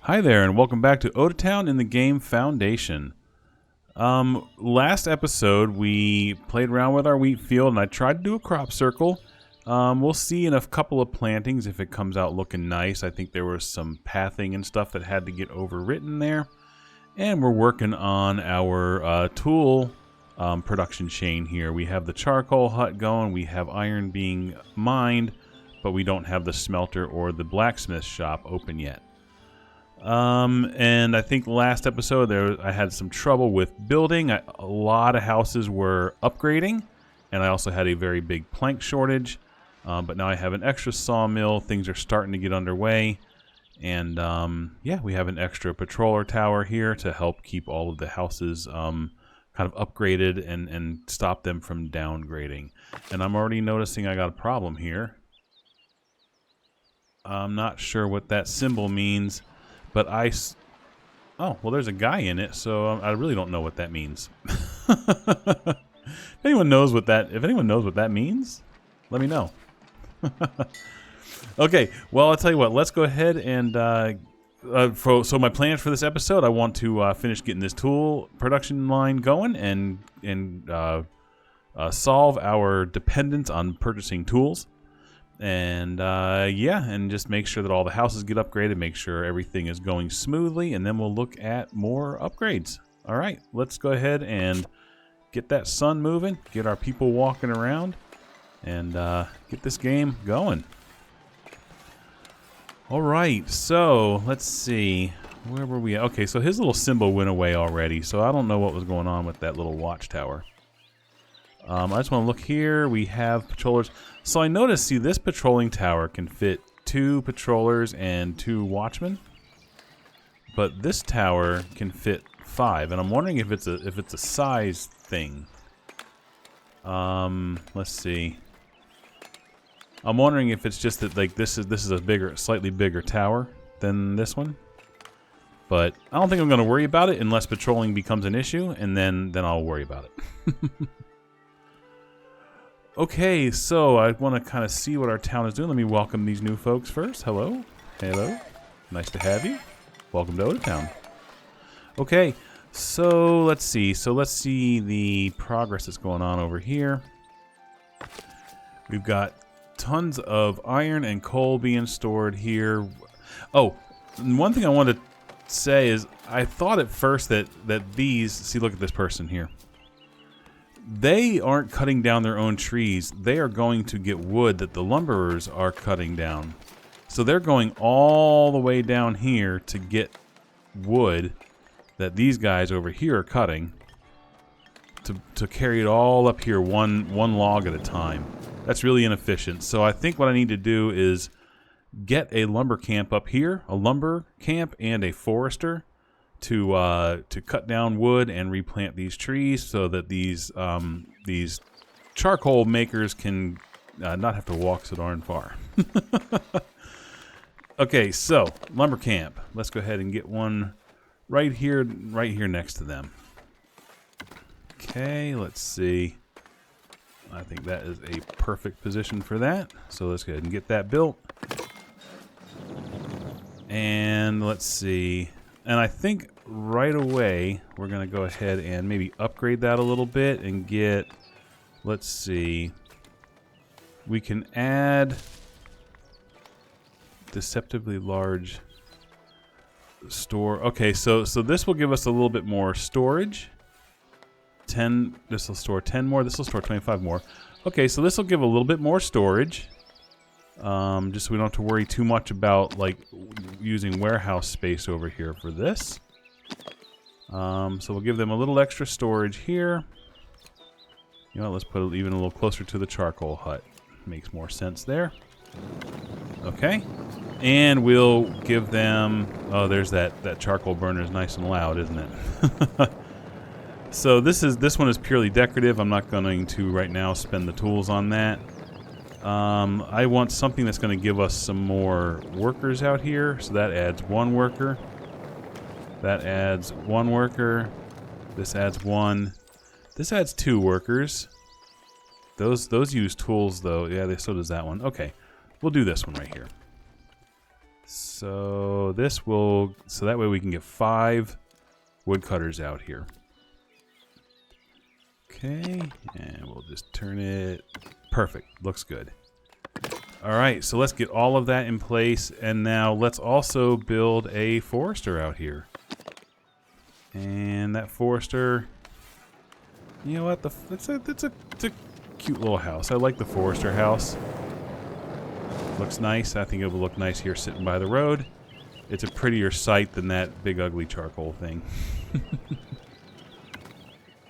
Hi there, and welcome back to Town in the game Foundation. Last episode we played around with our wheat field, and I tried to do a crop circle. We'll see in a couple of plantings if it comes out looking nice. I think there was some pathing and stuff that had to get overwritten there. And we're working on our tool production chain here. We have the charcoal hut going, we have iron being mined, but we don't have the smelter or the blacksmith shop open yet. And I think last episode I had some trouble with building. A lot of houses were upgrading, and I also had a very big plank shortage. But now I have an extra sawmill. Things are starting to get underway. And yeah, we have an extra patroller tower here to help keep all of the houses kind of upgraded and stop them from downgrading. And I'm already noticing I got a problem here. I'm not sure what that symbol means. But oh, well, there's a guy in it, so I really don't know what that means. If anyone knows what that means, let me know. Okay, well, I'll tell you what. Let's go ahead and so my plans for this episode, I want to finish getting this tool production line going and solve our dependence on purchasing tools. And yeah, and just make sure that all the houses get upgraded, make sure everything is going smoothly, and then we'll look at more upgrades. All right, let's go ahead and get that sun moving, get our people walking around, and get this game going. All right, so let's see. Where were we at? Okay, so his little symbol went away already, so I don't know what was going on with that little watchtower. I just want to look here. We have patrollers. So I noticed, see, this patrolling tower can fit 2 patrollers and 2 watchmen, but this tower can fit 5, and I'm wondering if it's a size thing. Let's see. I'm wondering if it's just that, like, this is a slightly bigger tower than this one. But I don't think I'm going to worry about it unless patrolling becomes an issue, and then I'll worry about it. Okay, so I want to kind of see what our town is doing. Let me welcome these new folks first. Hello. Hello. Nice to have you. Welcome to Town. Okay, so let's see. So let's see the progress that's going on over here. We've got tons of iron and coal being stored here. Oh, one thing I wanted to say is I thought at first that these... See, look at this person here. They aren't cutting down their own trees. They are going to get wood that the lumberers are cutting down. So they're going all the way down here to get wood that these guys over here are cutting to carry it all up here one log at a time. That's really inefficient. So I think what I need to do is get a lumber camp up here, a lumber camp and a forester, to cut down wood and replant these trees so that these charcoal makers can not have to walk so darn far. Okay, so lumber camp. Let's go ahead and get one right here next to them. Okay, let's see. I think that is a perfect position for that. So let's go ahead and get that built. And let's see. And I think right away we're going to go ahead and maybe upgrade that a little bit and get, let's see, we can add deceptively large store. Okay, so this will give us a little bit more storage. 10, this will store 10 more, this will store 25 more. Okay, so this will give a little bit more storage. Just so we don't have to worry too much about like using warehouse space over here for this. So we'll give them a little extra storage here. You know, let's put it even a little closer to the charcoal hut. Makes more sense there. Okay. And we'll give them... Oh, there's that charcoal burner is nice and loud, isn't it? So this one is purely decorative. I'm not going to right now spend the tools on that. I want something that's going to give us some more workers out here. So that adds 1 worker. That adds 1 worker. This adds 1. This adds 2 workers. Those use tools though. Yeah, so does that one. Okay, we'll do this one right here. So this will, so that way we can get 5 woodcutters out here. Okay, and we'll just turn it. Perfect, looks good. All right, so let's get all of that in place, and now let's also build a forester out here. And that forester, you know what? It's a cute little house. I like the forester house. Looks nice. I think it will look nice here sitting by the road. It's a prettier sight than that big ugly charcoal thing.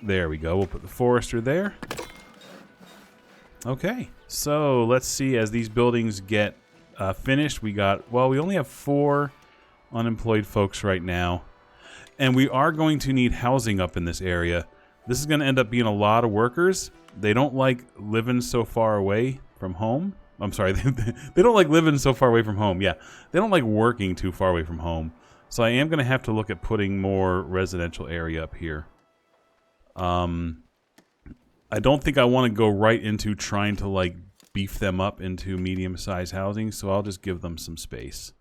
There we go. We'll put the forester there. Okay, so let's see as these buildings get finished. We only have 4 unemployed folks right now. And we are going to need housing up in this area. This is going to end up being a lot of workers. They don't like living so far away from home. I'm sorry, they don't like living so far away from home. Yeah, they don't like working too far away from home. So I am going to have to look at putting more residential area up here. I don't think I want to go right into trying to like beef them up into medium-sized housing, so I'll just give them some space.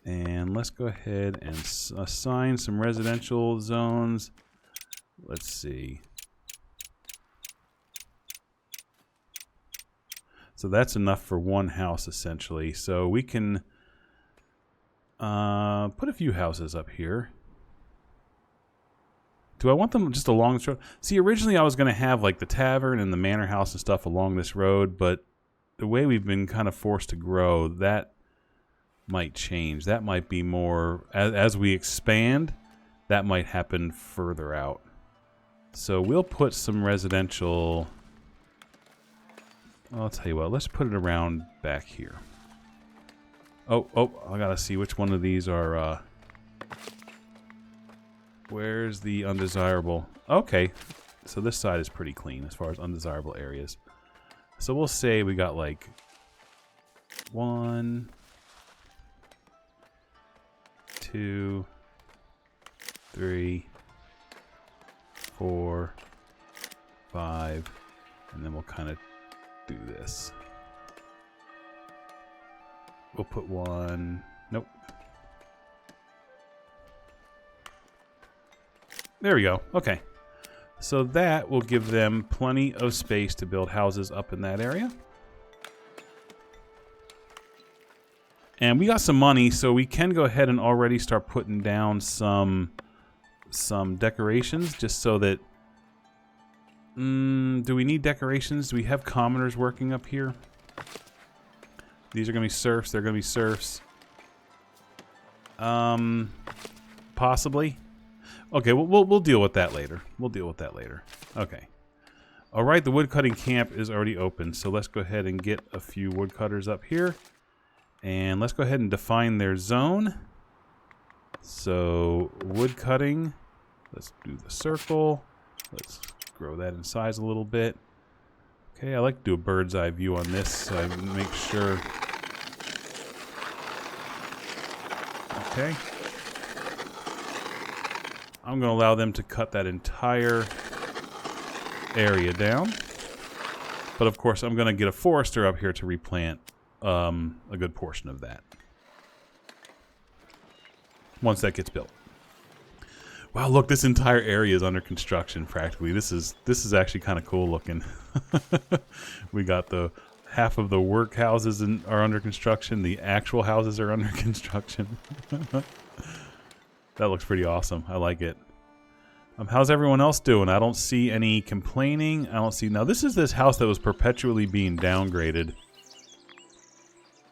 And let's go ahead and assign some residential zones. Let's see. So that's enough for one house, essentially. So we can put a few houses up here. Do I want them just along this road? See, originally I was going to have like the tavern and the manor house and stuff along this road, but the way we've been kind of forced to grow, that might change. That might be more, as we expand, that might happen further out. So we'll put some residential... I'll tell you what, let's put it around back here. Oh, I gotta see which one of these are, where's the undesirable? Okay, so this side is pretty clean as far as undesirable areas. So we'll say we got like 1, 2, 3, 4, 5, and then we'll kind of do this. We'll put 1. Nope. There we go. Okay. So that will give them plenty of space to build houses up in that area. And we got some money, so we can go ahead and already start putting down some decorations, just so that... do we need decorations? Do we have commoners working up here? These are going to be serfs. They're going to be serfs. Possibly. Okay, we'll deal with that later. We'll deal with that later. Okay. All right, the woodcutting camp is already open, so let's go ahead and get a few woodcutters up here. And let's go ahead and define their zone. So, woodcutting. Let's do the circle. Let's grow that in size a little bit. Okay, I like to do a bird's eye view on this so I make sure. Okay. I'm going to allow them to cut that entire area down. But of course, I'm going to get a forester up here to replant a good portion of that once that gets built. Wow, look, this entire area is under construction practically. This is actually kind of cool looking. We got the half of the workhouses are under construction. The actual houses are under construction. That looks pretty awesome. I like it. How's everyone else doing? I don't see any complaining. I don't see... Now, this is this house that was perpetually being downgraded.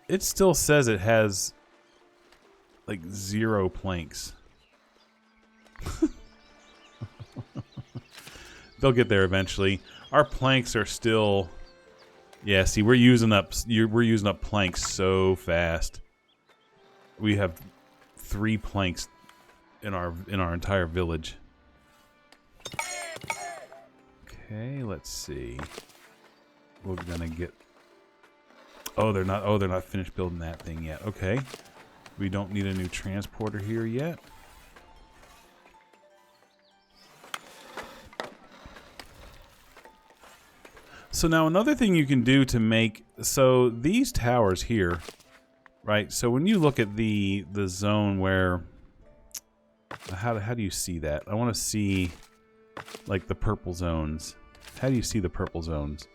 It still says it has, like, 0 planks. They'll get there eventually. Our planks are still... Yeah, see, we're using up planks so fast. We have 3 planks in our entire village. Okay, let's see. We're gonna get... Oh, they're not finished building that thing yet. Okay. We don't need a new transporter here yet. So now another thing you can do to make... So these towers here, right? So when you look at the zone where, how do you see that? I want to see like the purple zones. How do you see the purple zones?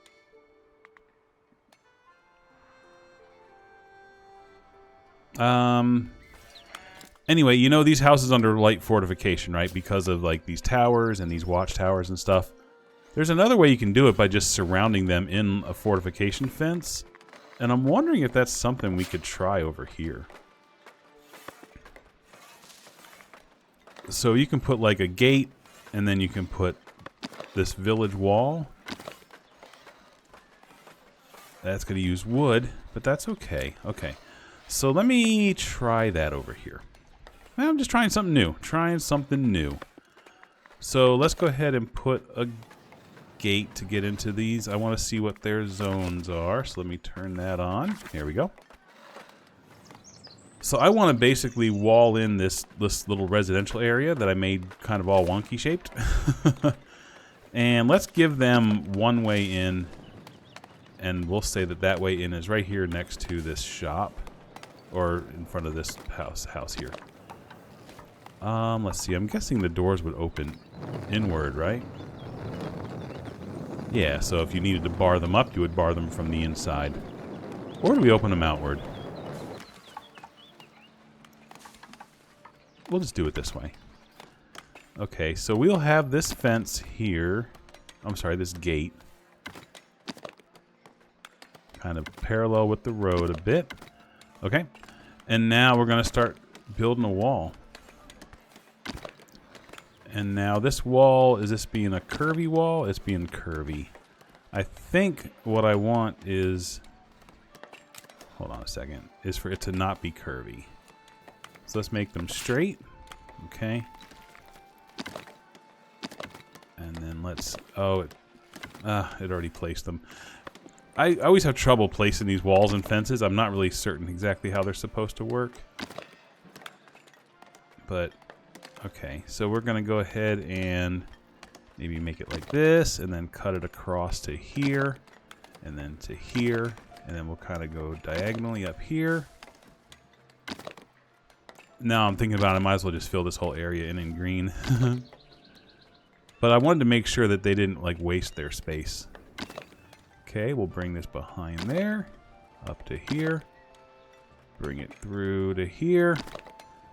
Anyway, you know these houses under light fortification, right? Because of like these towers and these watchtowers and stuff. There's another way you can do it by just surrounding them in a fortification fence. And I'm wondering if that's something we could try over here. So you can put like a gate, and then you can put this village wall. That's going to use wood, but that's okay. Okay. So let me try that over here. I'm just trying something new. Trying something new. So let's go ahead and put a gate to get into these. I want to see what their zones are. So let me turn that on. Here we go. So I want to basically wall in this little residential area that I made kind of all wonky shaped. And let's give them one way in. And we'll say that that way in is right here next to this shop. Or in front of this house here. Let's see. I'm guessing the doors would open inward, right? Yeah, so if you needed to bar them up, you would bar them from the inside. Or do we open them outward? We'll just do it this way. Okay, so we'll have this fence here. I'm sorry, this gate. Kind of parallel with the road a bit. Okay. And now we're going to start building a wall. And now this wall, is this being a curvy wall? It's being curvy. I think what I want is, hold on a second, is for it to not be curvy. So let's make them straight. Okay. And then let's, oh, it already placed them. I always have trouble placing these walls and fences. I'm not really certain exactly how they're supposed to work. But, okay. So we're going to go ahead and maybe make it like this. And then cut it across to here. And then to here. And then we'll kind of go diagonally up here. Now I'm thinking about it. I might as well just fill this whole area in green. But I wanted to make sure that they didn't like waste their space. Okay, we'll bring this behind there, up to here, bring it through to here,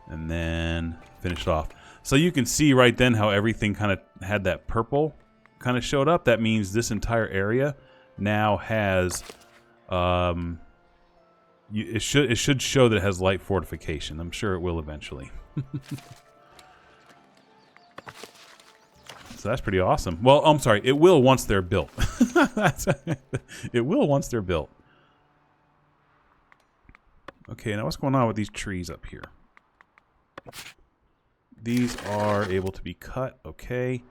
and then finish it off. So you can see right then how everything kind of had that purple kind of showed up. That means this entire area now has, it should show that it has light fortification. I'm sure it will eventually. So that's pretty awesome. Well, I'm sorry. It will once they're built. It will once they're built. Okay, now what's going on with these trees up here? These are able to be cut. Okay.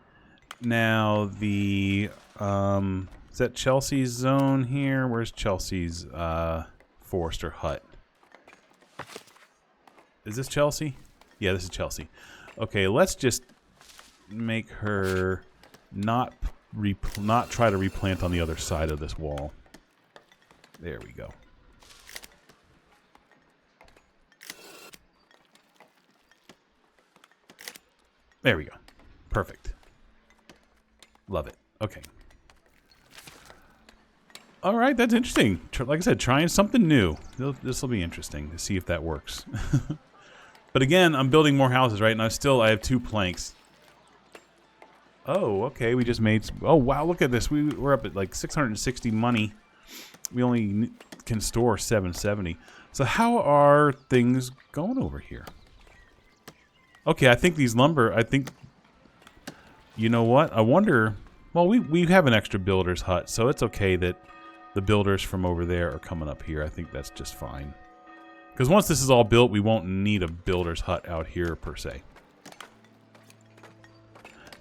Now the is that Chelsea's zone here? Where's Chelsea's forester hut? Is this Chelsea? Yeah, this is Chelsea. Okay, let's just make her not try to replant on the other side of this wall. There we go. There we go. Perfect. Love it. Okay. All right, that's interesting. Like I said, trying something new. This will be interesting to see if that works. But again, I'm building more houses, right? And I have 2 planks. Oh, okay. We just made... Oh, wow. Look at this. We're up at like 660 money. We only can store 770. So how are things going over here? Okay, I think these lumber... I think... You know what? I wonder... Well, we have an extra builder's hut, so it's okay that the builders from over there are coming up here. I think that's just fine. Because once this is all built, we won't need a builder's hut out here, per se.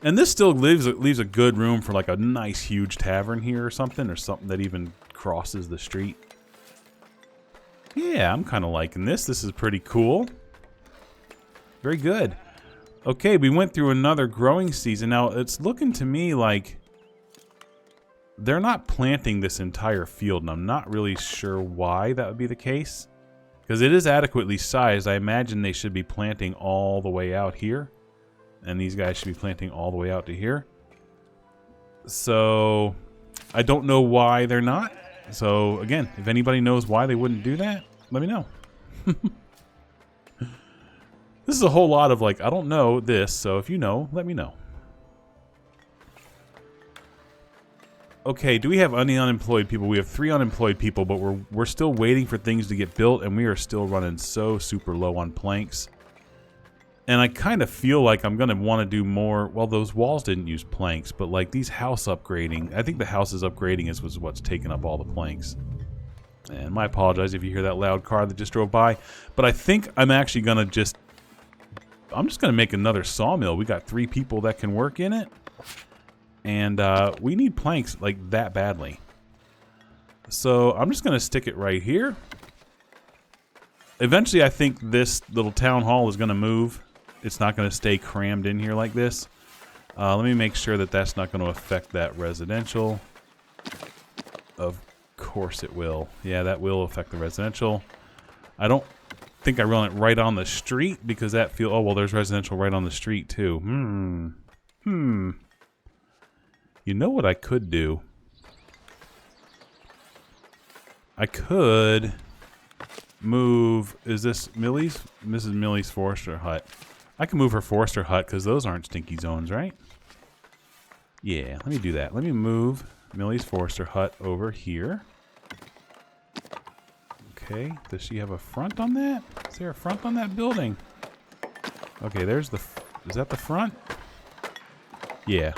And this still leaves a good room for like a nice huge tavern here or something that even crosses the street. Yeah, I'm kind of liking this. This is pretty cool. Very good. Okay, we went through another growing season. Now, it's looking to me like they're not planting this entire field, and I'm not really sure why that would be the case. Because it is adequately sized. I imagine they should be planting all the way out here. And these guys should be planting all the way out to here. So, I don't know why they're not. So, again, if anybody knows why they wouldn't do that, let me know. This is a whole lot of like, I don't know this, so if you know, let me know. Okay, do we have any unemployed people? We have 3 unemployed people, but we're still waiting for things to get built, and we are still running so super low on planks. And I kind of feel like I'm going to want to do more. Well, those walls didn't use planks, but like these house upgrading, I think the house's upgrading was what's taking up all the planks. And I apologize if you hear that loud car that just drove by, but I think I'm actually going to I'm just going to make another sawmill. We got 3 people that can work in it. And we need planks like that badly. So I'm just going to stick it right here. Eventually I think this little town hall is going to move. It's not going to stay crammed in here like this. Let me make sure that that's not going to affect that residential. Of course it will. Yeah, that will affect the residential. I don't think I run it right on the street because that oh well, there's residential right on the street too. You know what I could do? I could move, is this Millie's? Mrs. Millie's Forester hut. I can move her Forester hut because those aren't stinky zones, right? Yeah, let me do that. Let me move Millie's Forester hut over here. Okay, does she have a front on that? Is there a front on that building? Okay, there's the, is that the front? Yeah.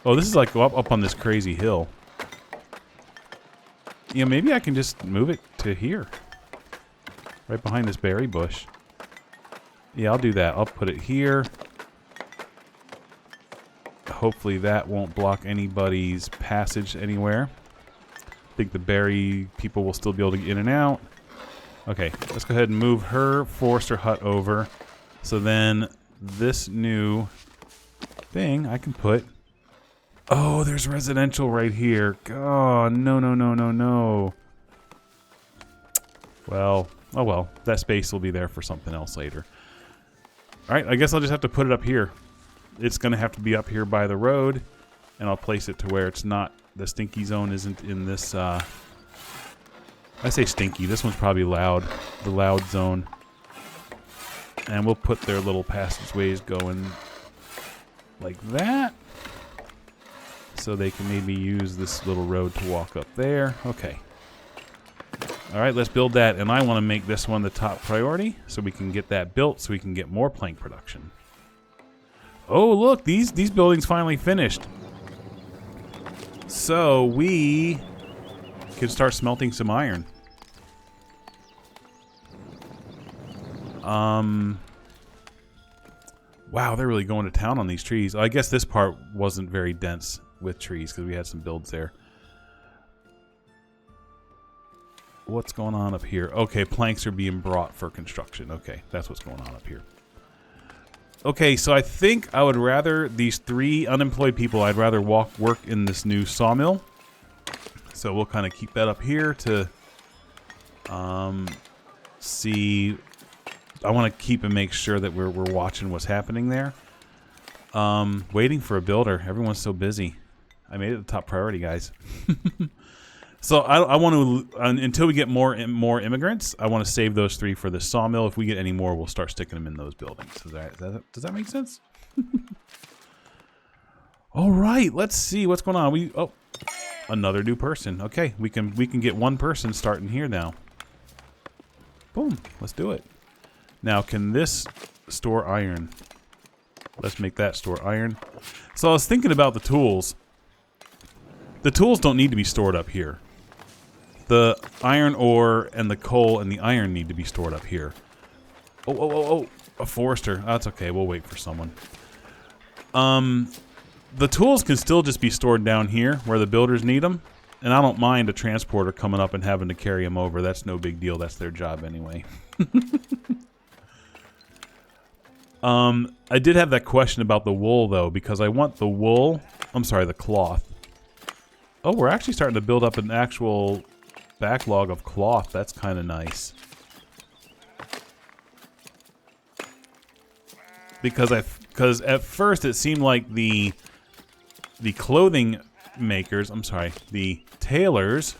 Oh, this is like go up on this crazy hill. Yeah, maybe I can just move it to here. Right behind this berry bush. Yeah, I'll do that. I'll put it here. Hopefully that won't block anybody's passage anywhere. I think the berry people will still be able to get in and out. Okay, let's go ahead and move her Forester hut over. So then this new thing I can put... Oh, there's residential right here. Oh, no, no, no, no, no. Well, oh well. That space will be there for something else later. Alright, I guess I'll just have to put it up here. It's going to have to be up here by the road. And I'll place it to where it's not... The stinky zone isn't in this... I say stinky. This one's probably loud. The loud zone. And we'll put their little passageways going like that. So they can maybe use this little road to walk up there. Okay. Alright, let's build that. And I want to make this one the top priority so we can get that built so we can get more plank production. Oh, look. These buildings finally finished. So we can start smelting some iron. Wow, they're really going to town on these trees. I guess this part wasn't very dense with trees because we had some builds there. What's going on up here? Okay, planks are being brought for construction. Okay, that's what's going on up here. Okay, so I think I would rather, these 3 unemployed people, I'd rather work in this new sawmill. So we'll kind of keep that up here to see. I want to keep and make sure that we're watching what's happening there. Waiting for a builder. Everyone's so busy. I made it the top priority, guys. So I want to, until we get more immigrants, I want to save those 3 for the sawmill. If we get any more, we'll start sticking them in those buildings. Does that make sense? All right, let's see what's going on. Oh, another new person. Okay, we can get 1 person starting here now. Boom, let's do it. Now, can this store iron? Let's make that store iron. So I was thinking about the tools. The tools don't need to be stored up here. The iron ore and the coal and the iron need to be stored up here. Oh, a forester. That's okay, we'll wait for someone. The tools can still just be stored down here where the builders need them. And I don't mind a transporter coming up and having to carry them over. That's no big deal. That's their job anyway. I did have that question about the wool, though, because I want the wool... I'm sorry, the cloth. Oh, we're actually starting to build up an actual backlog of cloth. That's kind of nice. because at first it seemed like the clothing makers, I'm sorry, the tailors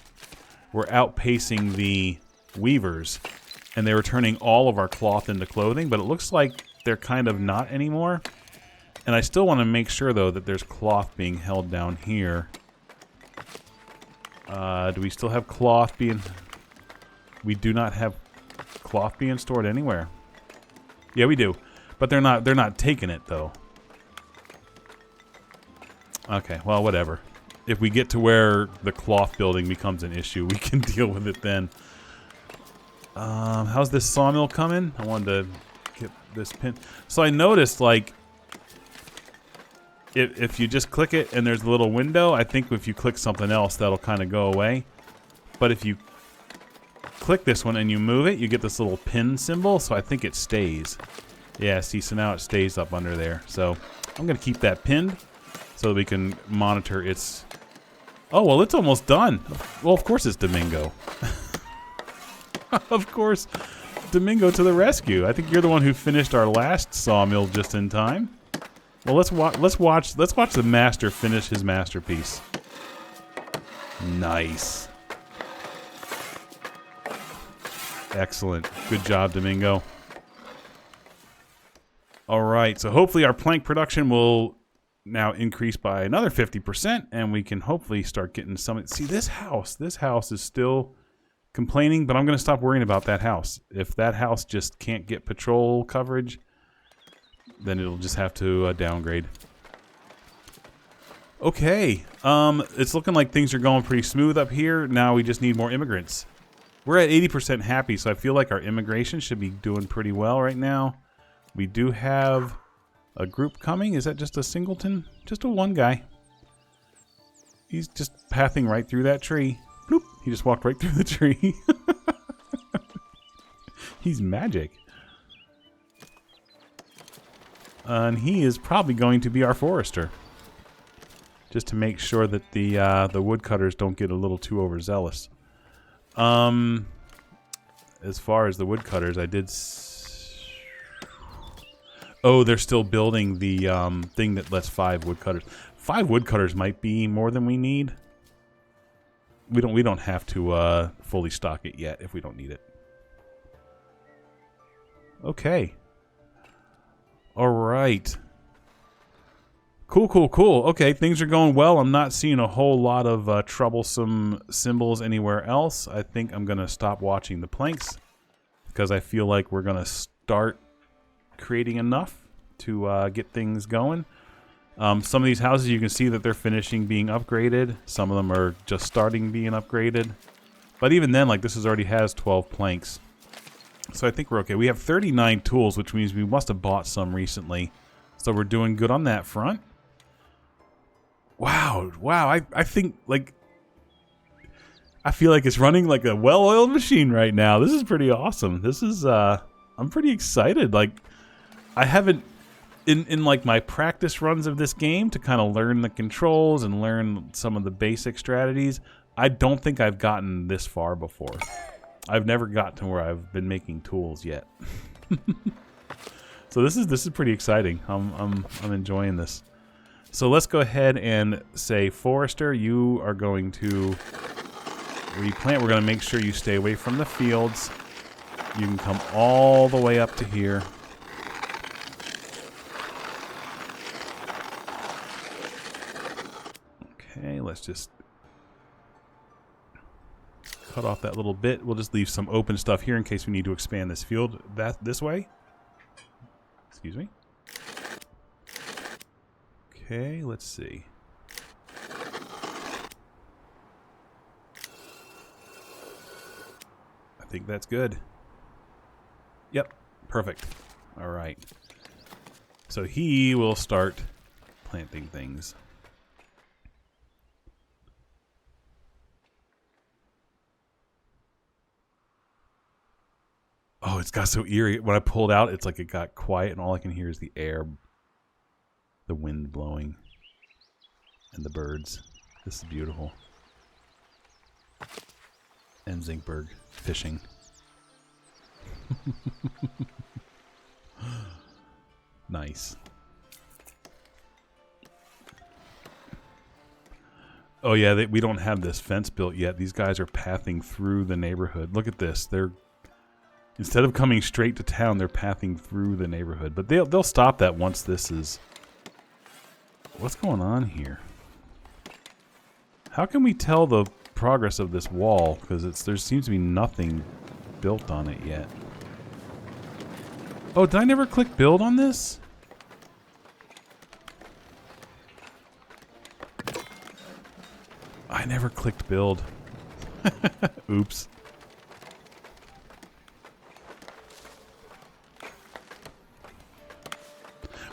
were outpacing the weavers, and they were turning all of our cloth into clothing, but it looks like they're kind of not anymore. And I still want to make sure, though, that there's cloth being held down here. Do we still have cloth being... We do not have cloth being stored anywhere. Yeah, we do. But they're not taking it, though. Okay, well, whatever. If we get to where the cloth building becomes an issue, we can deal with it then. How's this sawmill coming? I wanted to get this pin. So I noticed, like, if you just click it and there's a little window, I think if you click something else, that'll kind of go away. But if you click this one and you move it, you get this little pin symbol, so I think it stays. Yeah, see, so now it stays up under there. So I'm going to keep that pinned so that we can monitor its... Oh, well, it's almost done. Well, of course it's Domingo. Of course, Domingo to the rescue. I think you're the one who finished our last sawmill just in time. Well, let's watch the master finish his masterpiece. Nice. Excellent. Good job, Domingo. All right, so hopefully our plank production will now increase by another 50%, and we can hopefully start getting some... See, this house is still complaining, but I'm going to stop worrying about that house. If that house just can't get patrol coverage, then it'll just have to downgrade. Okay, it's looking like things are going pretty smooth up here. Now we just need more immigrants. We're at 80% happy, so I feel like our immigration should be doing pretty well right now. We do have a group coming. Is that just a singleton? Just a one guy. He's just pathing right through that tree. Bloop. He just walked right through the tree. He's magic. And he is probably going to be our forester. Just to make sure that the woodcutters don't get a little too overzealous. As far as the woodcutters, I did... Oh, they're still building the thing that lets 5 woodcutters. 5 woodcutters might be more than we need. We don't have to fully stock it yet if we don't need it. Okay. All right. Cool, cool, cool. Okay, things are going well. I'm not seeing a whole lot of troublesome symbols anywhere else. I think I'm going to stop watching the planks because I feel like we're going to start creating enough to get things going. Some of these houses, you can see that they're finishing being upgraded. Some of them are just starting being upgraded. But even then, like, this already has 12 planks. So I think we're okay. We have 39 tools, which means we must have bought some recently. So we're doing good on that front. Wow. Wow. I think, like... I feel like it's running like a well-oiled machine right now. This is pretty awesome. This is, I'm pretty excited. Like, I haven't... In like my practice runs of this game to kind of learn the controls and learn some of the basic strategies, I don't think I've gotten this far before. I've never got to where I've been making tools yet. So this is pretty exciting. I'm enjoying this. So let's go ahead and say, Forester, you are going to replant. We're going to make sure you stay away from the fields. You can come all the way up to here. Okay, let's just cut off that little bit. We'll just leave some open stuff here in case we need to expand this field this way. Excuse me. Okay, let's see. I think that's good. Yep, perfect. All right. So he will start planting things. Oh, it's got so eerie. When I pulled out, it's like it got quiet and all I can hear is the air, the wind blowing, and the birds. This is beautiful. And Zinkberg fishing. Nice. Oh yeah, we don't have this fence built yet. These guys are pathing through the neighborhood. Look at this. They're instead of coming straight to town, they're pathing through the neighborhood. But they'll stop that once this is. What's going on here? How can we tell the progress of this wall? Because there seems to be nothing built on it yet. Oh, did I never click build on this? I never clicked build. Oops.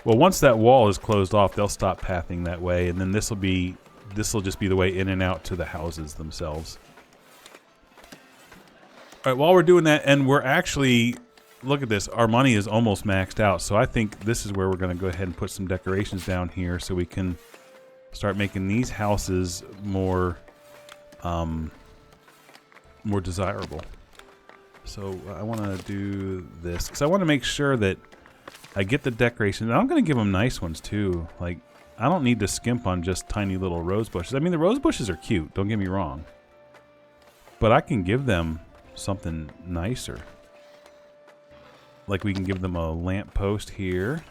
Well, once that wall is closed off, they'll stop pathing that way, and then this will just be the way in and out to the houses themselves. All right, while we're doing that, and we're actually, look at this, our money is almost maxed out, so I think this is where we're going to go ahead and put some decorations down here so we can start making these houses more more desirable. So I want to do this because I want to make sure that I get the decorations. And I'm going to give them nice ones too. Like, I don't need to skimp on just tiny little rose bushes. I mean, the rose bushes are cute, don't get me wrong, but I can give them something nicer. Like, we can give them a lamp post here.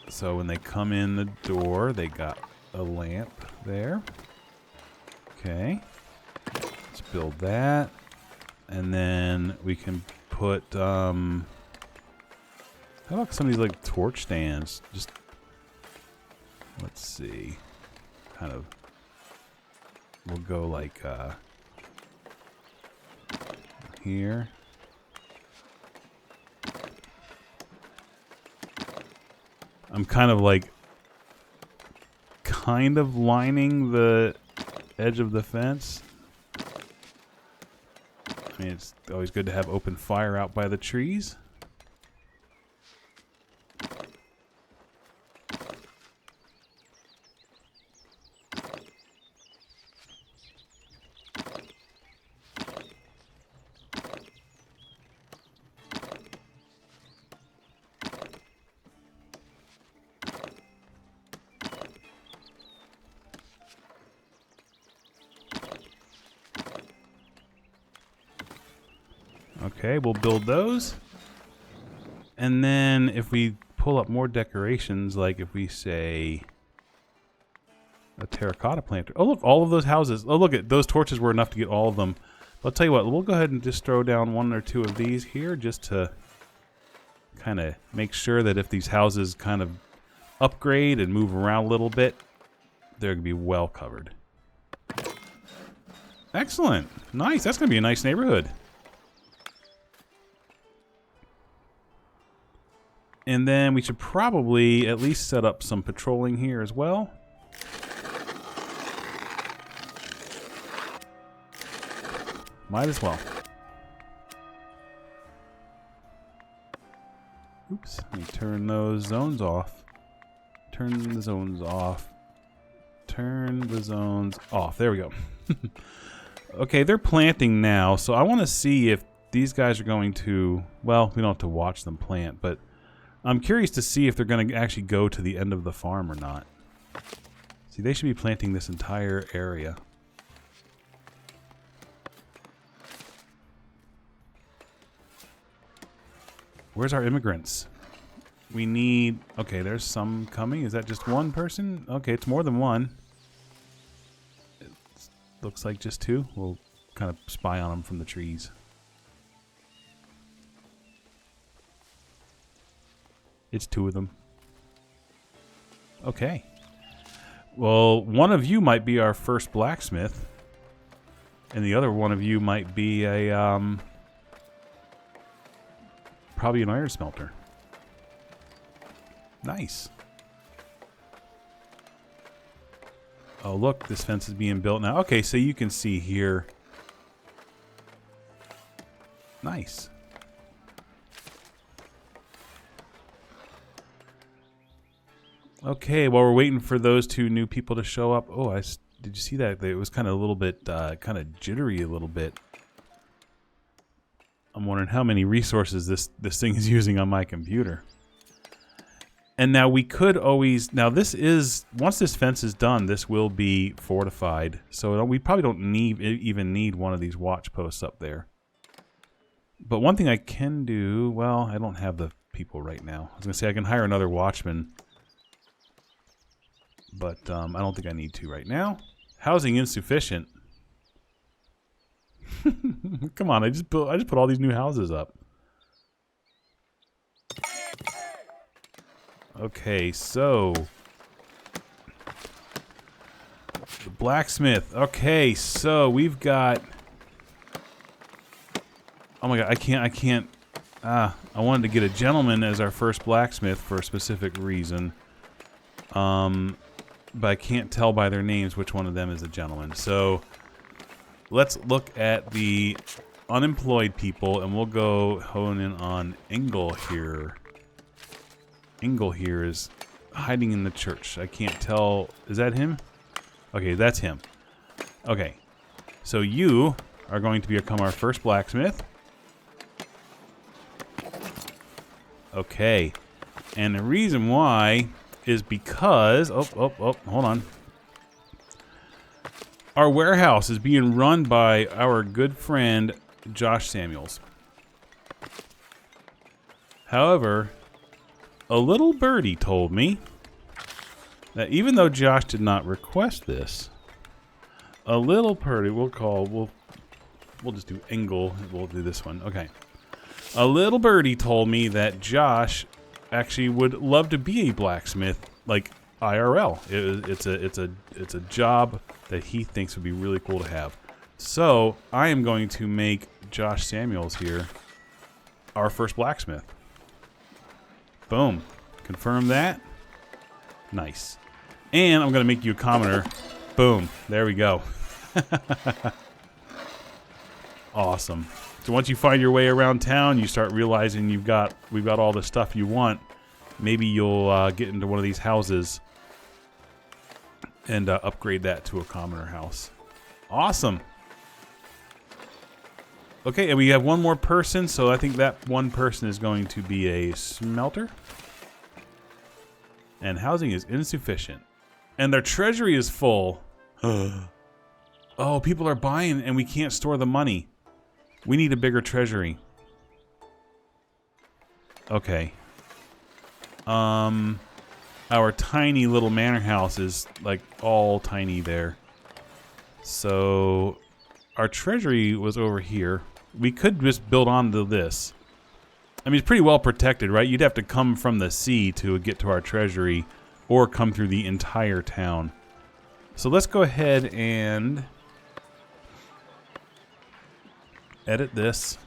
So when they come in the door, they got a lamp there. Okay. Let's build that. And then we can put, how about some of these, like, torch stands? Just, let's see. Kind of, we'll go, like, here. I'm kind of lining the edge of the fence. I mean, it's always good to have open fire out by the trees. Okay, we'll build those. And then if we pull up more decorations, like if we say a terracotta planter. Oh, look, all of those houses. Oh, look, at those torches were enough to get all of them. I'll tell you what, we'll go ahead and just throw down one or two of these here just to kind of make sure that if these houses kind of upgrade and move around a little bit, they're going to be well covered. Excellent. Nice. That's going to be a nice neighborhood. And then we should probably at least set up some patrolling here as well. Might as well. Oops, let me turn those zones off. Turn the zones off. Turn the zones off. There we go. Okay, they're planting now, so I want to see if these guys are going to... Well, we don't have to watch them plant, but I'm curious to see if they're going to actually go to the end of the farm or not. See, they should be planting this entire area. Where's our immigrants? We need... Okay, there's some coming. Is that just one person? Okay, it's more than one. It looks like just two. We'll kind of spy on them from the trees. It's two of them. Okay. Well, one of you might be our first blacksmith. And the other one of you might be a, probably an iron smelter. Nice. Oh, look, this fence is being built now. Okay, so you can see here. Nice. Okay, while we're waiting for those two new people to show up. Oh, did you see that? It was kind of a little bit, kind of jittery a little bit. I'm wondering how many resources this thing is using on my computer. And now we could always... Now this is... Once this fence is done, this will be fortified. So we probably don't even need one of these watch posts up there. But one thing I can do... Well, I don't have the people right now. I was going to say I can hire another watchman. But I don't think I need to right now. Housing insufficient. Come on, I just put all these new houses up. Okay, so the blacksmith. Okay, so we've got... Oh my god, I can't. I wanted to get a gentleman as our first blacksmith for a specific reason. But I can't tell by their names which one of them is a gentleman. So let's look at the unemployed people, and we'll go hone in on Engel here. Engel here is hiding in the church. I can't tell. Is that him? Okay, that's him. Okay. So you are going to become our first blacksmith. Okay. And the reason why is because... Oh, hold on. Our warehouse is being run by our good friend, Josh Samuels. However... A little birdie told me that even though Josh did not request this, a little birdie, we'll just do Engel. We'll do this one. Okay. A little birdie told me that Josh actually would love to be a blacksmith, like IRL. It's a job that he thinks would be really cool to have. So I am going to make Josh Samuels here our first blacksmith. Boom. Confirm that. Nice. And I'm going to make you a commoner. Boom. There we go. Awesome. So once you find your way around town, you start realizing we've got all the stuff you want. Maybe you'll get into one of these houses and upgrade that to a commoner house. Awesome. Okay, and we have one more person, so I think that one person is going to be a smelter. And housing is insufficient. And their treasury is full. Oh, people are buying and we can't store the money. We need a bigger treasury. Okay. Our tiny little manor house is like all tiny there. So our treasury was over here. We could just build onto this. I mean, it's pretty well protected, right? You'd have to come from the sea to get to our treasury or come through the entire town. So let's go ahead and edit this.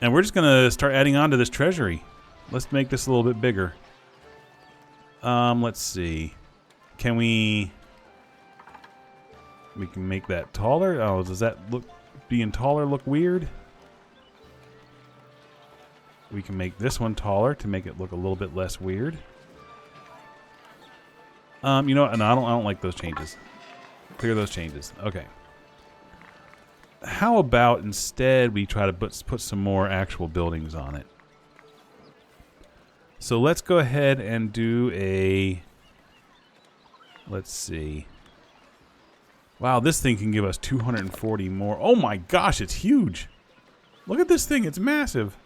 And we're just going to start adding on to this treasury. Let's make this a little bit bigger. Let's see. Can we can make that taller? Oh, does that look... Being taller look weird? We can make this one taller to make it look a little bit less weird. You know what? And I don't like those changes. Clear those changes. Okay. How about instead we try to put some more actual buildings on it? So let's go ahead and do a... Let's see. Wow, this thing can give us 240 more. Oh my gosh, it's huge. Look at this thing, it's massive.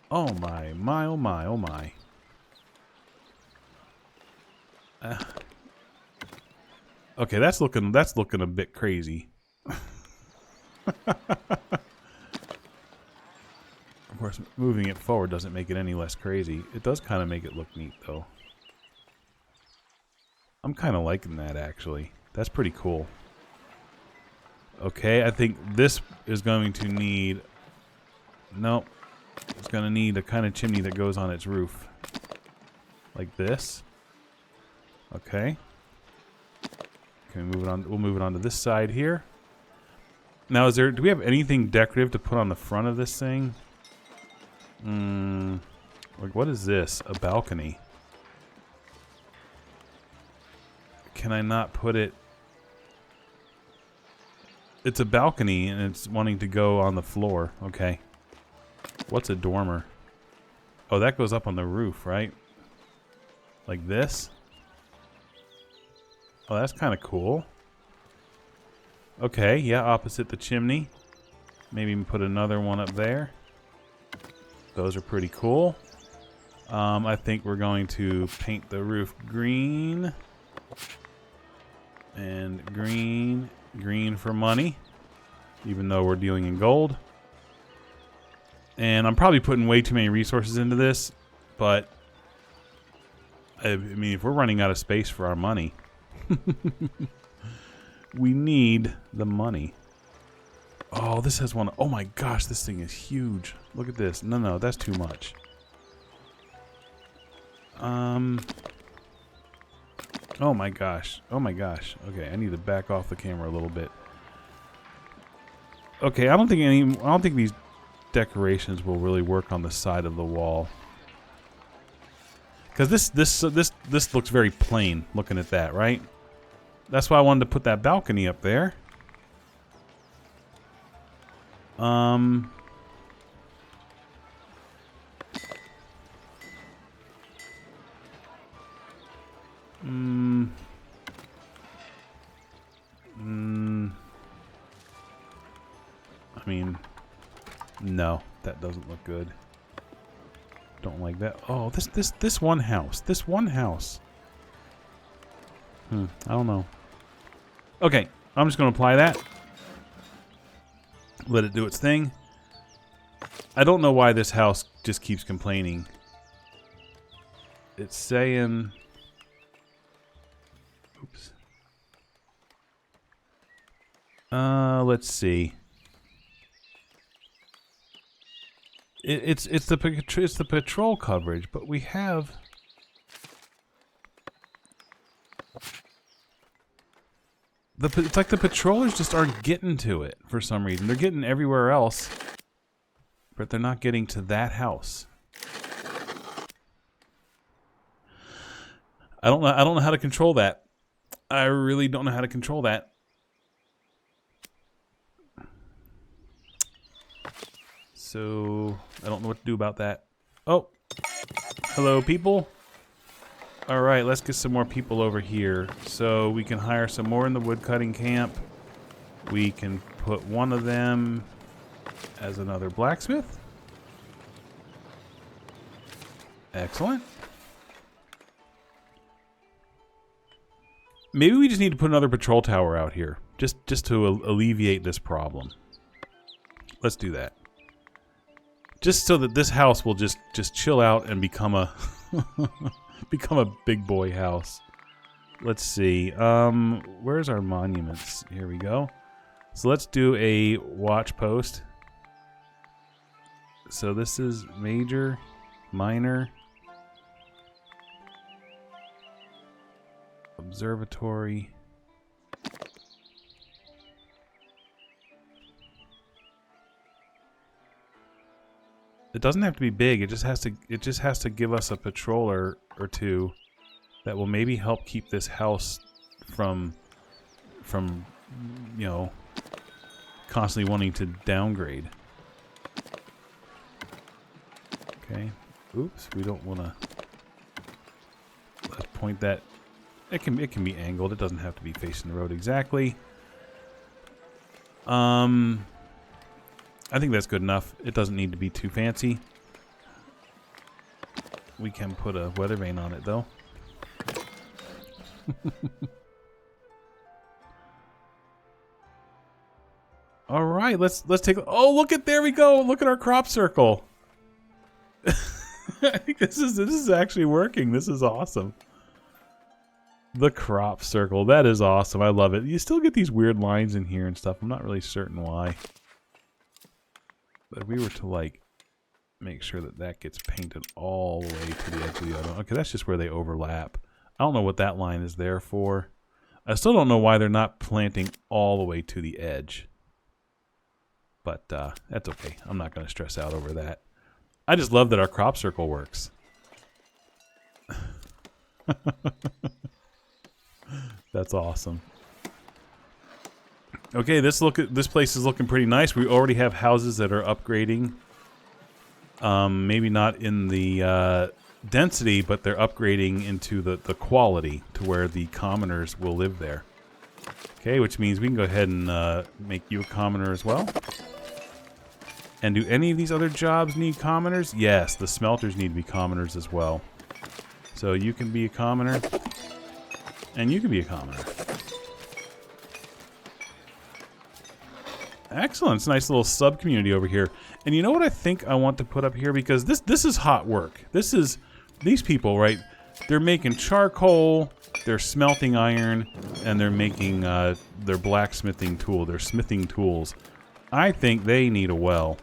Oh my, oh my, oh my. Okay, that's looking a bit crazy. Of course, moving it forward doesn't make it any less crazy. It does kind of make it look neat, though. I'm kind of liking that, actually. That's pretty cool. Okay, I think this is going to need... Nope. It's going to need a kind of chimney that goes on its roof. Like this. Okay. Okay, we'll move it on to this side here. Now, do we have anything decorative to put on the front of this thing? Like, what is this? A balcony. Can I not put it... It's a balcony, and it's wanting to go on the floor. Okay. What's a dormer? Oh, that goes up on the roof, right? Like this? Oh, that's kind of cool. Okay, yeah, opposite the chimney. Maybe even put another one up there. Those are pretty cool. I think we're going to paint the roof green. And green. Green for money. Even though we're dealing in gold. And I'm probably putting way too many resources into this. But, I mean, if we're running out of space for our money, we need the money. Oh, this has one. Oh my gosh, this thing is huge. Look at this. No, that's too much. Oh my gosh. Oh my gosh. Okay, I need to back off the camera a little bit. Okay, I don't think these decorations will really work on the side of the wall. Because this looks very plain looking at that, right? That's why I wanted to put that balcony up there. I mean, no, that doesn't look good. Don't like that. Oh, this one house. This one house. I don't know. Okay, I'm just going to apply that. Let it do its thing. I don't know why this house just keeps complaining. It's saying... Oops. Let's see. It's the patrol coverage, but we have... It's like the patrollers just aren't getting to it for some reason. They're getting everywhere else, but they're not getting to that house. I don't know how to control that. I really don't know how to control that. So I don't know what to do about that. Oh, hello, people. All right, let's get some more people over here. So we can hire some more in the woodcutting camp. We can put one of them as another blacksmith. Excellent. Maybe we just need to put another patrol tower out here, just to alleviate this problem. Let's do that. Just so that this house will just chill out and become a become a big boy house. Let's see. Where's our monuments? Here we go. So let's do a watch post. So this is major, minor, observatory. It doesn't have to be big. It just has to give us a patroller or two that will maybe help keep this house from you know, constantly wanting to downgrade. Okay. Oops, we don't want to. Let's point that. It can be angled. It doesn't have to be facing the road exactly. I think that's good enough. It doesn't need to be too fancy. We can put a weather vane on it, though. All right, let's take. Oh, look at, there we go. Look at our crop circle. I think this is actually working. This is awesome. The crop circle. That is awesome. I love it. You still get these weird lines in here and stuff. I'm not really certain why. But if we were to, like, make sure that that gets painted all the way to the edge of the other one. Okay, that's just where they overlap. I don't know what that line is there for. I still don't know why they're not planting all the way to the edge. But that's okay. I'm not going to stress out over that. I just love that our crop circle works. That's awesome. Okay, this place is looking pretty nice. We already have houses that are upgrading. Maybe not in the density, but they're upgrading into the quality to where the commoners will live there. Okay, which means we can go ahead and make you a commoner as well. And do any of these other jobs need commoners? Yes, the smelters need to be commoners as well. So you can be a commoner, and you can be a commoner. Excellent. It's a nice little sub-community over here. And you know what I think I want to put up here? Because this is hot work. This is... These people, right? They're making charcoal, they're smelting iron, and they're making their blacksmithing tool, their smithing tools. I think they need a well.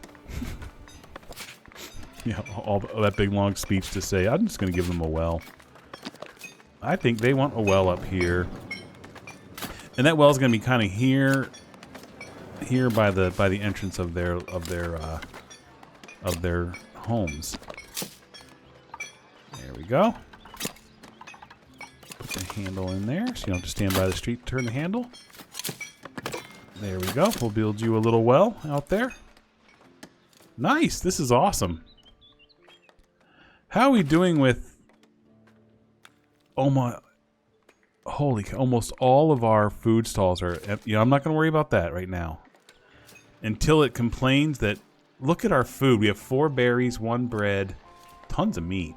Yeah, all that big long speech to say, I'm just going to give them a well. I think they want a well up here. And that well is going to be kind of here by the entrance of their homes. There we go. Put the handle in there so you don't have to stand by the street to turn the handle. There we go. We'll build you a little well out there. Nice. This is awesome. How are we doing with... Oh my... Holy... Almost all of our food stalls are... You know, I'm not going to worry about that right now. Until it complains that... Look at our food. We have 4 berries, 1 bread, tons of meat,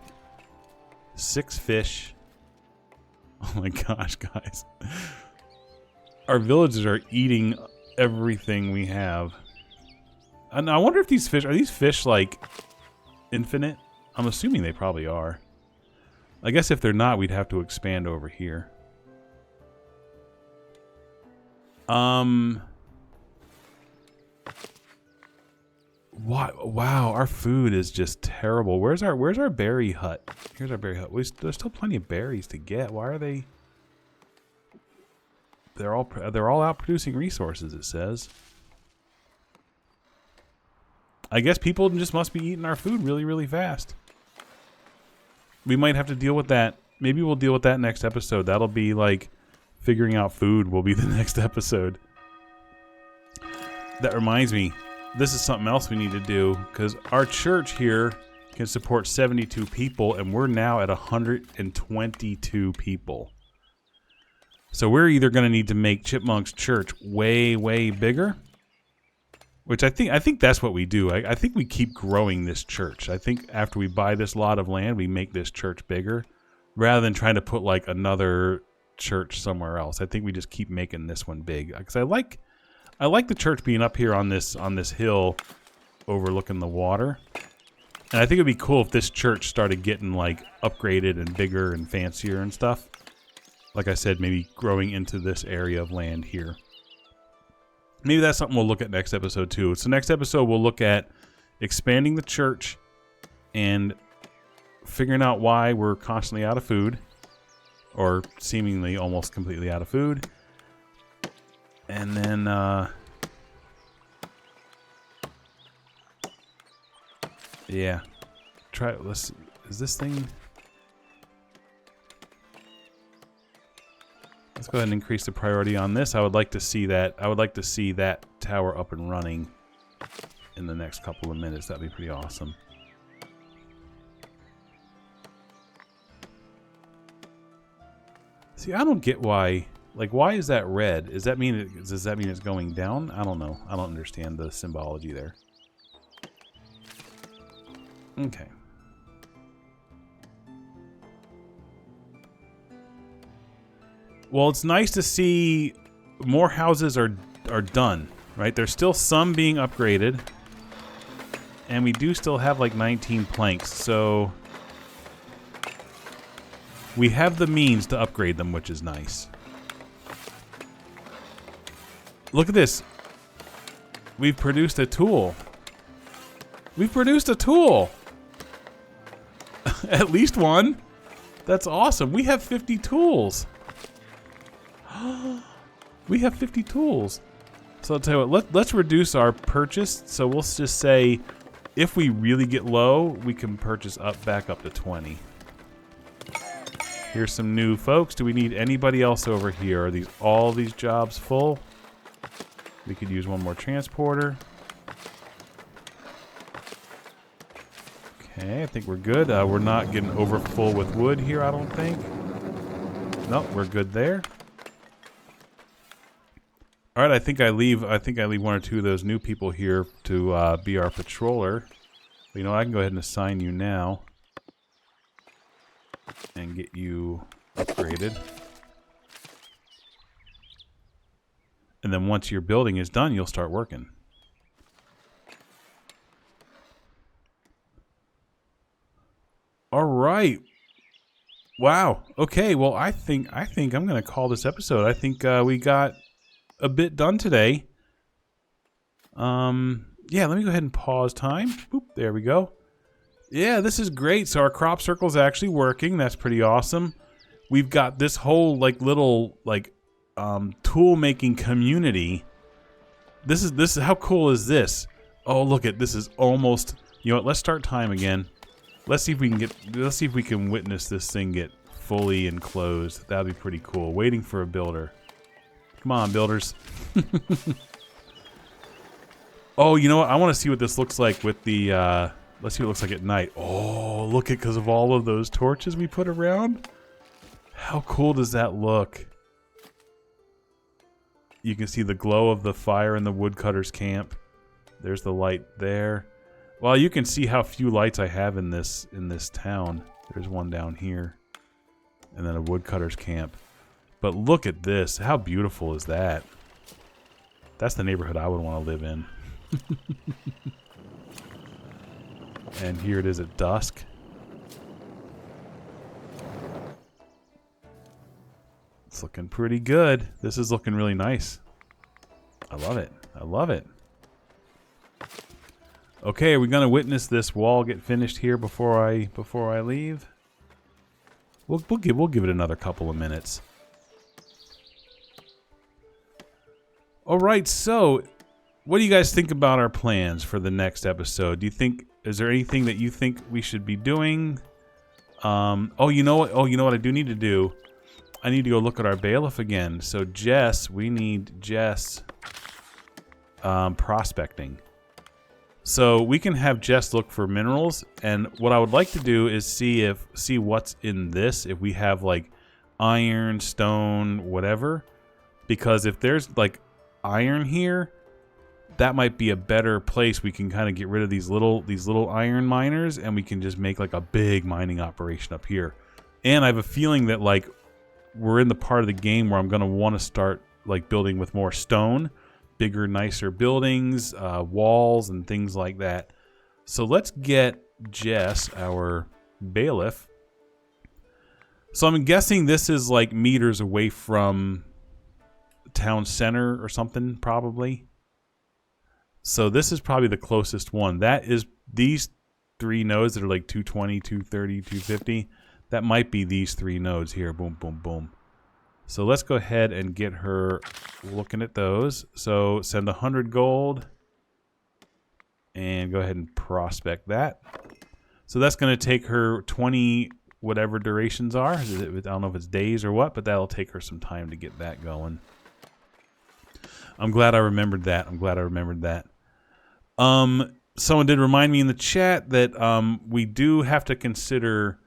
6 fish. Oh my gosh, guys. Our villages are eating everything we have. And I wonder if these fish... Are these fish, like, infinite? I'm assuming they probably are. I guess if they're not, we'd have to expand over here. Wow, our food is just terrible. Where's our berry hut? Here's our berry hut. There's still plenty of berries to get. Why are they... They're all out producing resources, it says. I guess people just must be eating our food really, really fast. We might have to deal with that. Maybe we'll deal with that next episode. That'll be like figuring out food will be the next episode. That reminds me, this is something else we need to do because our church here can support 72 people and we're now at 122 people. So we're either going to need to make Chipmunk's church way, way bigger, which I think that's what we do. I think we keep growing this church. I think after we buy this lot of land, we make this church bigger rather than trying to put like another church somewhere else. I think we just keep making this one big because I like the church being up here on this hill overlooking the water. And I think it'd be cool if this church started getting like upgraded and bigger and fancier and stuff. Like I said, maybe growing into this area of land here. Maybe that's something we'll look at next episode too. So next episode we'll look at expanding the church and figuring out why we're constantly out of food. Or seemingly almost completely out of food. And then yeah. Let's see. Is this thing... Let's go ahead and increase the priority on this. I would like to see that. I would like to see that tower up and running in the next couple of minutes. That'd be pretty awesome. See, I don't get why. Like, why is that red? Does that mean it's going down? I don't know. I don't understand the symbology there. Okay. Well, it's nice to see more houses are done, right? There's still some being upgraded. And we do still have like 19 planks, so we have the means to upgrade them, which is nice. Look at this. We've produced a tool. We've produced a tool. At least one. That's awesome. We have 50 tools. We have 50 tools. So I'll tell you what, let's reduce our purchase. So we'll just say if we really get low, we can purchase back up to 20. Here's some new folks. Do we need anybody else over here? Are all these jobs full? We could use one more transporter. Okay, I think we're good. We're not getting over full with wood here, I don't think. Nope, we're good there. All right, I think I leave one or two of those new people here to be our patroller. You know, I can go ahead and assign you now and get you upgraded. And then once your building is done, you'll start working. All right. Wow. Okay. Well, I think I'm going to call this episode. I think we got a bit done today. Yeah, let me go ahead and pause time. Boop, there we go. Yeah, this is great. So our crop circle is actually working. That's pretty awesome. We've got this whole little tool making community. This is how cool is this? Oh, look at this is almost. You know what? Let's start time again. Let's see if we can witness this thing get fully enclosed. That'd be pretty cool. Waiting for a builder. Come on, builders. Oh, you know what? I want to see what this looks like with the, let's see what it looks like at night. Oh, look at, because of all of those torches we put around. How cool does that look? You can see the glow of the fire in the woodcutter's camp. There's the light there. Well, you can see how few lights I have in this town. There's one down here. And then a woodcutter's camp. But look at this. How beautiful is that? That's the neighborhood I would want to live in. And here it is at dusk. It's looking pretty good. This is looking really nice. I love it. I love it. Okay, are we gonna witness this wall get finished here before I leave? We'll give it another couple of minutes. All right, so what do you guys think about our plans for the next episode? Is there anything that you think we should be doing? Oh, you know what? Oh, you know what I do need to do? I need to go look at our bailiff again. So Jess, we need Jess prospecting. So we can have Jess look for minerals, and what I would like to do is see what's in this. If we have like iron, stone, whatever, because if there's like iron here, that might be a better place. We can kind of get rid of these little iron miners, and we can just make like a big mining operation up here. And I have a feeling that like we're in the part of the game where I'm going to want to start like building with more stone, bigger, nicer buildings, walls, and things like that. So let's get Jess, our bailiff. So I'm guessing this is like meters away from town center or something, probably. So this is probably the closest one. That is these three nodes that are like 220, 230, 250. That might be these three nodes here. Boom, boom, boom. So let's go ahead and get her looking at those. So send 100 gold and go ahead and prospect that. So that's going to take her 20 whatever durations are. I don't know if it's days or what, but that'll take her some time to get that going. I'm glad I remembered that. Someone did remind me in the chat that we do have to consider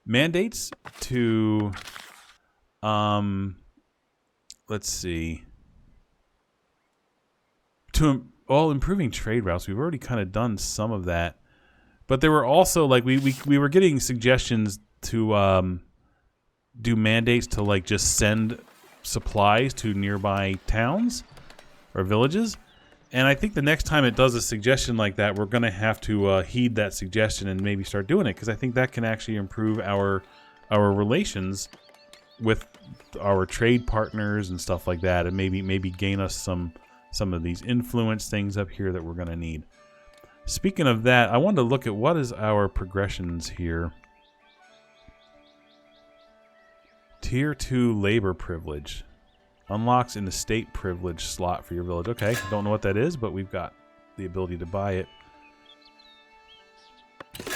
mandates to let's see, to improving trade routes. We've already kind of done some of that, but there were also like we were getting suggestions to do mandates to like just send supplies to nearby towns or villages. And I think the next time it does a suggestion like that, we're going to have to heed that suggestion and maybe start doing it, because I think that can actually improve our relations with our trade partners and stuff like that, and maybe gain us some of these influence things up here that we're going to need. Speaking of that, I wanted to look at what is our progressions here. Tier 2 labor privilege. Unlocks an estate privilege slot for your village. Okay, don't know what that is, but we've got the ability to buy it.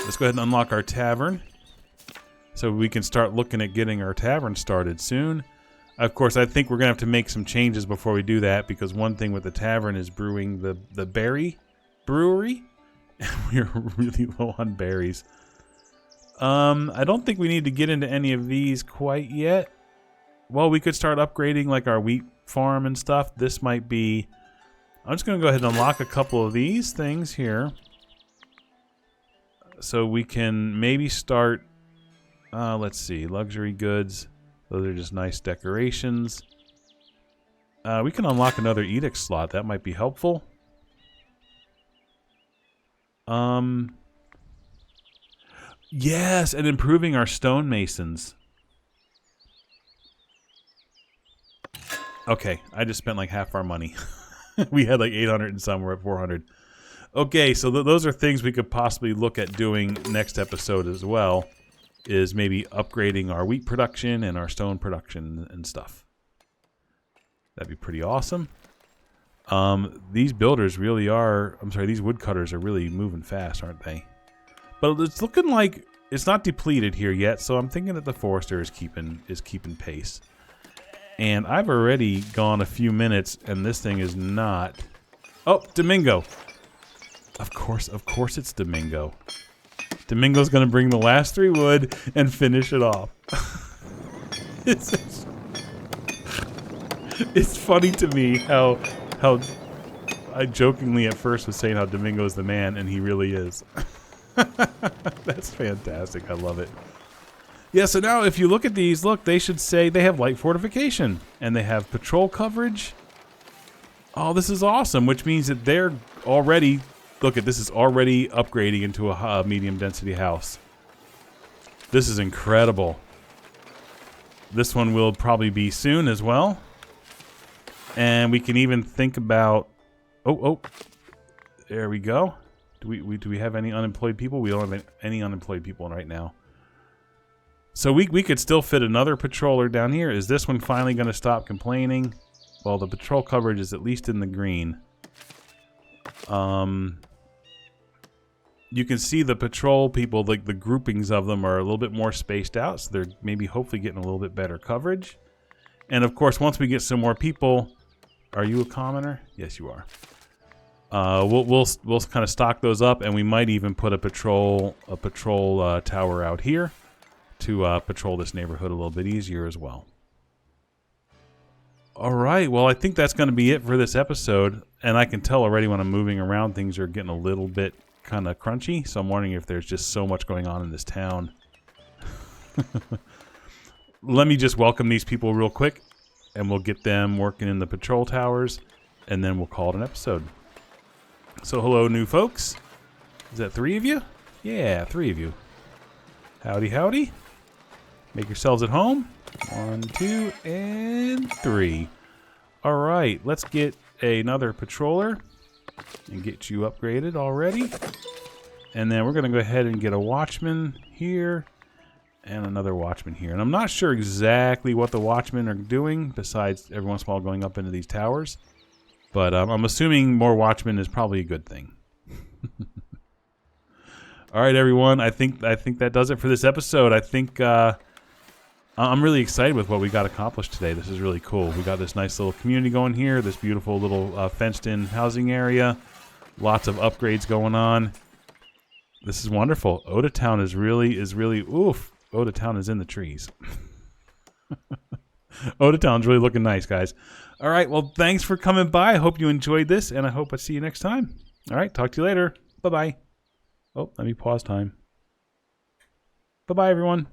Let's go ahead and unlock our tavern, so we can start looking at getting our tavern started soon. Of course, I think we're going to have to make some changes before we do that, because one thing with the tavern is brewing the berry brewery. We're really low on berries. I don't think we need to get into any of these quite yet. Well, we could start upgrading like our wheat farm and stuff. This might be... I'm just going to go ahead and unlock a couple of these things here. So we can maybe start... let's see. Luxury goods. Those are just nice decorations. We can unlock another edict slot. That might be helpful. Yes, and improving our stonemasons. Okay, I just spent like half our money. We had like 800 and some, we're at 400. Okay, so those are things we could possibly look at doing next episode as well, is maybe upgrading our wheat production and our stone production and stuff. That'd be pretty awesome. These builders really are, these woodcutters are really moving fast, aren't they? But it's looking like it's not depleted here yet, so I'm thinking that the forester is keeping pace. And I've already gone a few minutes, and this thing is not... Oh, Domingo! Of course it's Domingo. Domingo's gonna bring the last 3 wood and finish it off. It's funny to me how I jokingly at first was saying how Domingo is the man, and he really is. That's fantastic. I love it. Yeah, so now if you look at these, look, they should say they have light fortification, and they have patrol coverage. Oh, this is awesome, which means that they're already... Look at this, is already upgrading into a medium density house. This is incredible. This one will probably be soon as well. And we can even think about... Oh, there we go. Do we have any unemployed people? We don't have any unemployed people right now. So we could still fit another patroller down here. Is this one finally going to stop complaining? Well, the patrol coverage is at least in the green. You can see the patrol people, like the groupings of them are a little bit more spaced out, so they're maybe hopefully getting a little bit better coverage. And of course, once we get some more people, are you a commoner? Yes, you are. We'll kind of stock those up, and we might even put a patrol tower out here to patrol this neighborhood a little bit easier as well. All right, well, I think that's going to be it for this episode, and I can tell already when I'm moving around, things are getting a little bit kind of crunchy, so I'm wondering if there's just so much going on in this town. Let me just welcome these people real quick, and we'll get them working in the patrol towers, and then we'll call it an episode. So hello, new folks. Is that 3 of you? Yeah, 3 of you. Howdy, howdy. Make yourselves at home. 1, 2, and 3. All right, let's get another patroller and get you upgraded already. And then we're going to go ahead and get a watchman here and another watchman here. And I'm not sure exactly what the watchmen are doing besides every once in a while going up into these towers. But I'm assuming more watchmen is probably a good thing. All right, everyone. I think that does it for this episode. I think I'm really excited with what we got accomplished today. This is really cool. We got this nice little community going here. This beautiful little fenced-in housing area. Lots of upgrades going on. This is wonderful. Oda Town is really oof. Oda Town is in the trees. Oda Town's really looking nice, guys. All right, well, thanks for coming by. I hope you enjoyed this, and I hope I see you next time. All right, talk to you later. Bye-bye. Oh, let me pause time. Bye-bye, everyone.